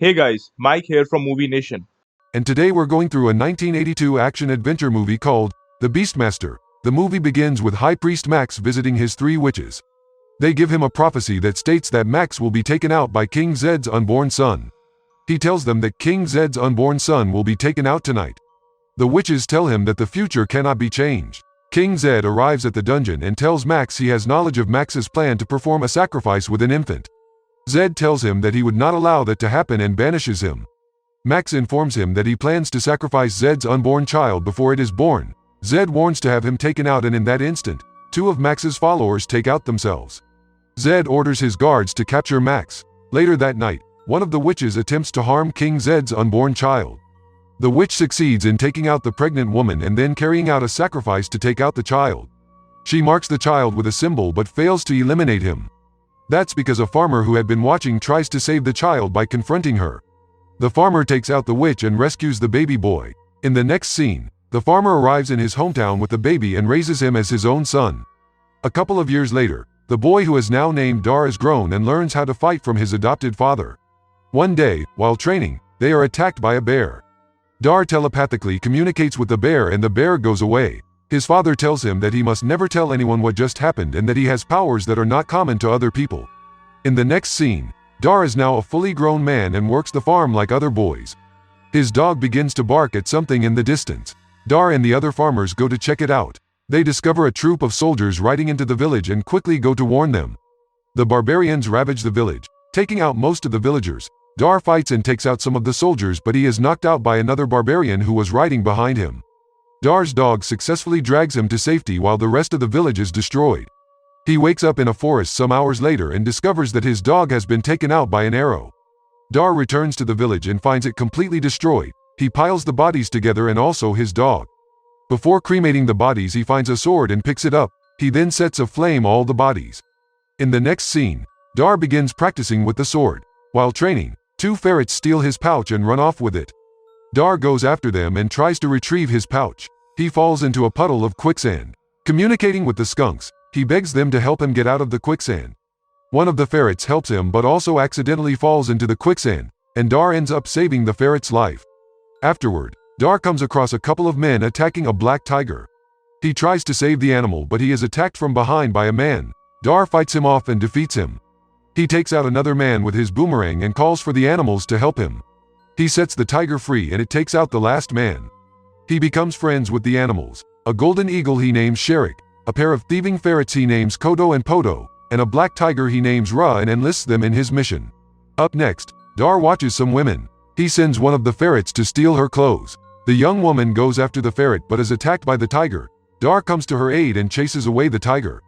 Hey guys, Mike here from Movie Nation. And today we're going through a 1982 action-adventure movie called The Beastmaster. The movie begins with High Priest Max visiting his three witches. They give him a prophecy that states that Max will be taken out by King Zed's unborn son. He tells them that King Zed's unborn son will be taken out tonight. The witches tell him that the future cannot be changed. King Zed arrives at the dungeon and tells Max he has knowledge of Max's plan to perform a sacrifice with an infant. Zed tells him that he would not allow that to happen and banishes him. Max informs him that he plans to sacrifice Zed's unborn child before it is born. Zed warns to have him taken out, and in that instant, two of Max's followers take out themselves. Zed orders his guards to capture Max. Later that night, one of the witches attempts to harm King Zed's unborn child. The witch succeeds in taking out the pregnant woman and then carrying out a sacrifice to take out the child. She marks the child with a symbol but fails to eliminate him. That's because a farmer who had been watching tries to save the child by confronting her. The farmer takes out the witch and rescues the baby boy. In the next scene, the farmer arrives in his hometown with the baby and raises him as his own son. A couple of years later, the boy who is now named Dar is grown and learns how to fight from his adopted father. One day, while training, they are attacked by a bear. Dar telepathically communicates with the bear and the bear goes away. His father tells him that he must never tell anyone what just happened and that he has powers that are not common to other people. In the next scene, Dar is now a fully grown man and works the farm like other boys. His dog begins to bark at something in the distance. Dar and the other farmers go to check it out. They discover a troop of soldiers riding into the village and quickly go to warn them. The barbarians ravage the village, taking out most of the villagers. Dar fights and takes out some of the soldiers, but he is knocked out by another barbarian who was riding behind him. Dar's dog successfully drags him to safety while the rest of the village is destroyed. He wakes up in a forest some hours later and discovers that his dog has been taken out by an arrow. Dar returns to the village and finds it completely destroyed. He piles the bodies together and also his dog. Before cremating the bodies, he finds a sword and picks it up. He then sets aflame all the bodies. In the next scene, Dar begins practicing with the sword. While training, two ferrets steal his pouch and run off with it. Dar goes after them and tries to retrieve his pouch. He falls into a puddle of quicksand. Communicating with the skunks, he begs them to help him get out of the quicksand. One of the ferrets helps him but also accidentally falls into the quicksand, and Dar ends up saving the ferret's life. Afterward, Dar comes across a couple of men attacking a black tiger. He tries to save the animal, but he is attacked from behind by a man. Dar fights him off and defeats him. He takes out another man with his boomerang and calls for the animals to help him. He sets the tiger free and it takes out the last man. He becomes friends with the animals. A golden eagle he names Sherik, a pair of thieving ferrets he names Kodo and Podo, and a black tiger he names Ra, and enlists them in his mission. Up next, Dar watches some women. He sends one of the ferrets to steal her clothes. The young woman goes after the ferret but is attacked by the tiger. Dar comes to her aid and chases away the tiger.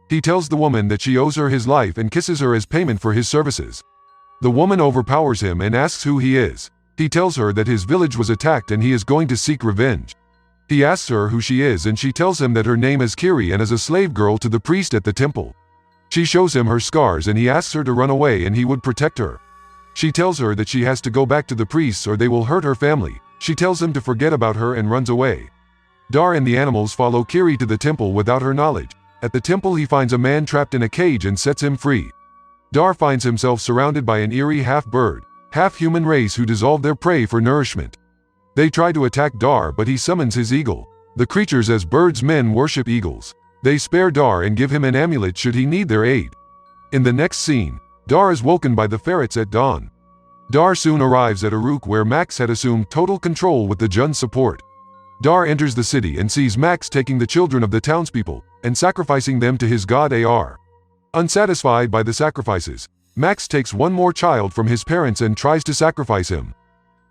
He tells the woman that she owes her his life and kisses her as payment for his services. The woman overpowers him and asks who he is. He tells her that his village was attacked and he is going to seek revenge. He asks her who she is and she tells him that her name is Kiri and is a slave girl to the priest at the temple. She shows him her scars and he asks her to run away and he would protect her. She tells her that she has to go back to the priests or they will hurt her family. She tells him to forget about her and runs away. Dar and the animals follow Kiri to the temple without her knowledge. At the temple he finds a man trapped in a cage and sets him free. Dar finds himself surrounded by an eerie half-bird, half-human race who dissolve their prey for nourishment. They try to attack Dar but he summons his eagle. The creatures as birds men worship eagles. They spare Dar and give him an amulet should he need their aid. In the next scene, Dar is woken by the ferrets at dawn. Dar soon arrives at Uruk where Max had assumed total control with the Jun's support. Dar enters the city and sees Max taking the children of the townspeople and sacrificing them to his god Ar. Unsatisfied by the sacrifices, Max takes one more child from his parents and tries to sacrifice him.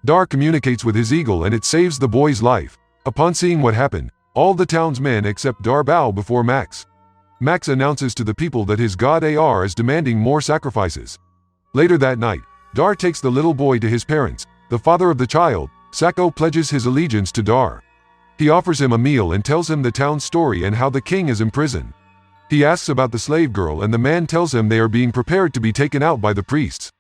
Dar communicates with his eagle and it saves the boy's life. Upon seeing what happened, all the town's men except Dar bow before Max. Max announces to the people that his god Ar is demanding more sacrifices. Later that night, Dar takes the little boy to his parents. The father of the child, Sako, pledges his allegiance to Dar. He offers him a meal and tells him the town's story and how the king is in prison. He asks about the slave girl and the man tells him they are being prepared to be taken out by the priests.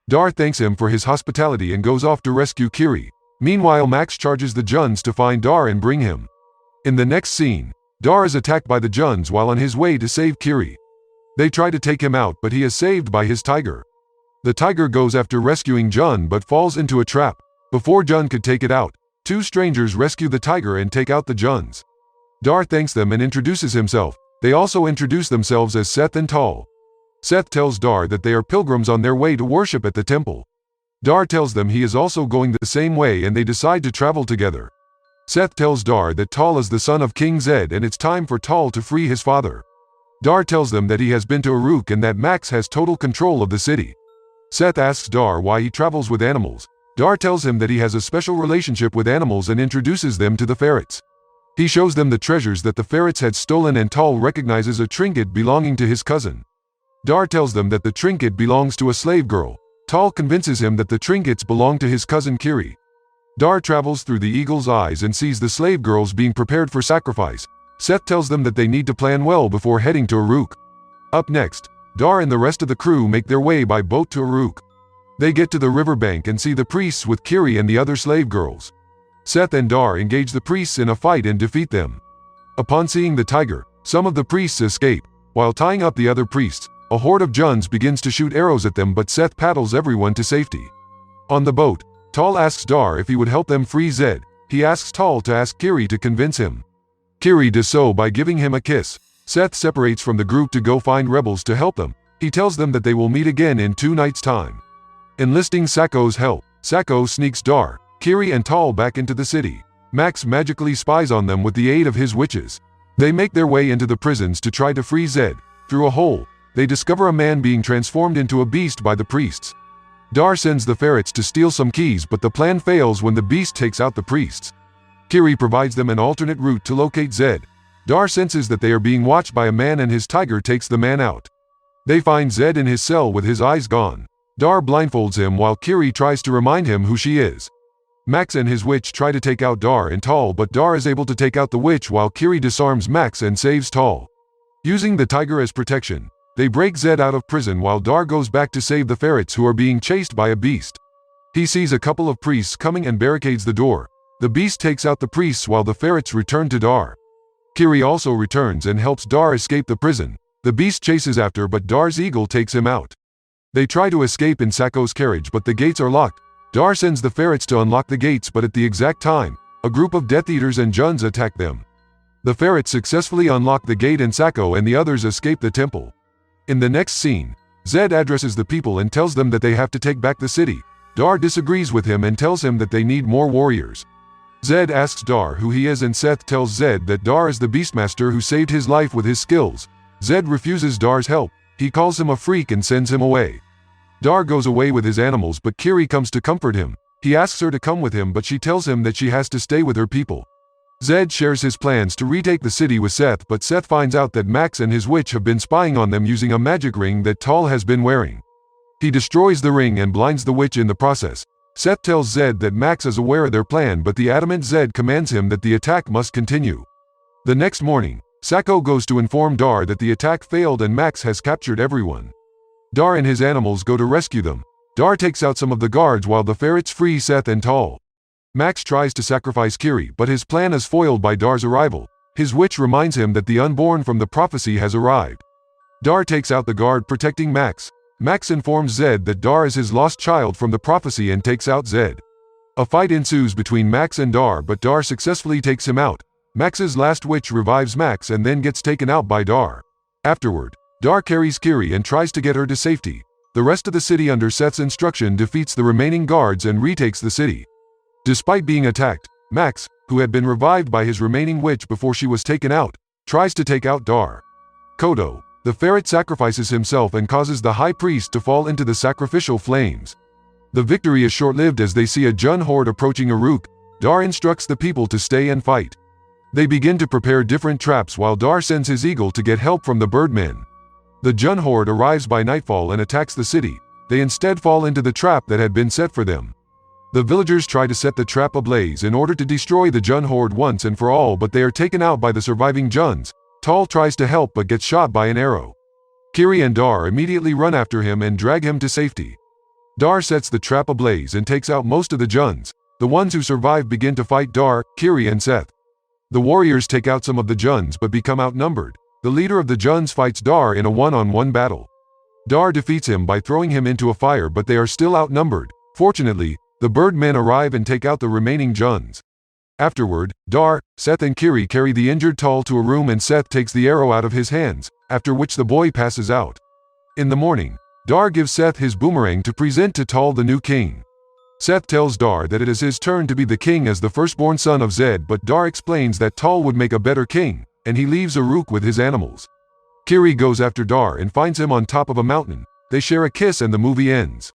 Dar thanks him for his hospitality and goes off to rescue Kiri. Meanwhile, Max charges the Juns to find Dar and bring him. In the next scene, Dar is attacked by the Juns while on his way to save Kiri. They try to take him out but he is saved by his tiger. The tiger goes after rescuing Jun but falls into a trap. Before Jun could take it out, two strangers rescue the tiger and take out the Juns. Dar thanks them and introduces himself. They also introduce themselves as Seth and Tal. Seth tells Dar that they are pilgrims on their way to worship at the temple. Dar tells them he is also going the same way and they decide to travel together. Seth tells Dar that Tal is the son of King Zed and it's time for Tal to free his father. Dar tells them that he has been to Uruk and that Max has total control of the city. Seth asks Dar why he travels with animals. Dar tells him that he has a special relationship with animals and introduces them to the ferrets. He shows them the treasures that the ferrets had stolen and Tal recognizes a trinket belonging to his cousin. Dar tells them that the trinket belongs to a slave girl. Tal convinces him that the trinkets belong to his cousin Kiri. Dar travels through the eagle's eyes and sees the slave girls being prepared for sacrifice. Seth tells them that they need to plan well before heading to Uruk. Up next, Dar and the rest of the crew make their way by boat to Uruk. They get to the riverbank and see the priests with Kiri and the other slave girls. Seth and Dar engage the priests in a fight and defeat them. Upon seeing the tiger, some of the priests escape. While tying up the other priests, a horde of Juns begins to shoot arrows at them but Seth paddles everyone to safety. On the boat, Tal asks Dar if he would help them free Zed. He asks Tal to ask Kiri to convince him. Kiri does so by giving him a kiss. Seth separates from the group to go find rebels to help them. He tells them that they will meet again in 2 nights' time. Enlisting Sacco's help, Sacco sneaks Dar, Kiri and Tal back into the city. Max magically spies on them with the aid of his witches. They make their way into the prisons to try to free Zed. Through a hole, they discover a man being transformed into a beast by the priests. Dar sends the ferrets to steal some keys but the plan fails when the beast takes out the priests. Kiri provides them an alternate route to locate Zed. Dar senses that they are being watched by a man and his tiger takes the man out. They find Zed in his cell with his eyes gone. Dar blindfolds him while Kiri tries to remind him who she is. Max and his witch try to take out Dar and Tal but Dar is able to take out the witch while Kiri disarms Max and saves Tal. Using the tiger as protection, they break Zed out of prison while Dar goes back to save the ferrets who are being chased by a beast. He sees a couple of priests coming and barricades the door. The beast takes out the priests while the ferrets return to Dar. Kiri also returns and helps Dar escape the prison. The beast chases after but Dar's eagle takes him out. They try to escape in Sacco's carriage but the gates are locked. Dar sends the ferrets to unlock the gates but at the exact time, a group of Death Eaters and Juns attack them. The ferrets successfully unlock the gate and Sacco and the others escape the temple. In the next scene, Zed addresses the people and tells them that they have to take back the city. Dar disagrees with him and tells him that they need more warriors. Zed asks Dar who he is and Seth tells Zed that Dar is the Beastmaster who saved his life with his skills. Zed refuses Dar's help. He calls him a freak and sends him away. Dar goes away with his animals but Kiri comes to comfort him. He asks her to come with him but she tells him that she has to stay with her people. Zed shares his plans to retake the city with Seth but Seth finds out that Max and his witch have been spying on them using a magic ring that Tal has been wearing. He destroys the ring and blinds the witch in the process. Seth tells Zed that Max is aware of their plan but the adamant Zed commands him that the attack must continue. The next morning, Sacco goes to inform Dar that the attack failed and Max has captured everyone. Dar and his animals go to rescue them. Dar takes out some of the guards while the ferrets free Seth and Tal. Max tries to sacrifice Kiri but his plan is foiled by Dar's arrival. His witch reminds him that the unborn from the prophecy has arrived. Dar takes out the guard protecting Max. Max informs Zed that Dar is his lost child from the prophecy and takes out Zed. A fight ensues between Max and Dar but Dar successfully takes him out. Max's last witch revives Max and then gets taken out by Dar. Afterward, Dar carries Kiri and tries to get her to safety. The rest of the city under Seth's instruction defeats the remaining guards and retakes the city. Despite being attacked, Max, who had been revived by his remaining witch before she was taken out, tries to take out Dar. Kodo, the ferret, sacrifices himself and causes the high priest to fall into the sacrificial flames. The victory is short-lived as they see a Jun horde approaching Uruk. Dar instructs the people to stay and fight. They begin to prepare different traps while Dar sends his eagle to get help from the birdmen. The Jun horde arrives by nightfall and attacks the city. They instead fall into the trap that had been set for them. The villagers try to set the trap ablaze in order to destroy the Jun horde once and for all but they are taken out by the surviving Juns. Tal tries to help but gets shot by an arrow. Kiri and Dar immediately run after him and drag him to safety. Dar sets the trap ablaze and takes out most of the Juns. The ones who survive begin to fight Dar, Kiri and Seth. The warriors take out some of the Juns but become outnumbered. The leader of the Juns fights Dar in a one-on-one battle. Dar defeats him by throwing him into a fire, but they are still outnumbered. Fortunately, the Birdmen arrive and take out the remaining Juns. Afterward, Dar, Seth and Kiri carry the injured Tal to a room and Seth takes the arrow out of his hands, after which the boy passes out. In the morning, Dar gives Seth his boomerang to present to Tal the new king. Seth tells Dar that it is his turn to be the king as the firstborn son of Zed, but Dar explains that Tal would make a better king, and he leaves Uruk with his animals. Kiri goes after Dar and finds him on top of a mountain. They share a kiss and the movie ends.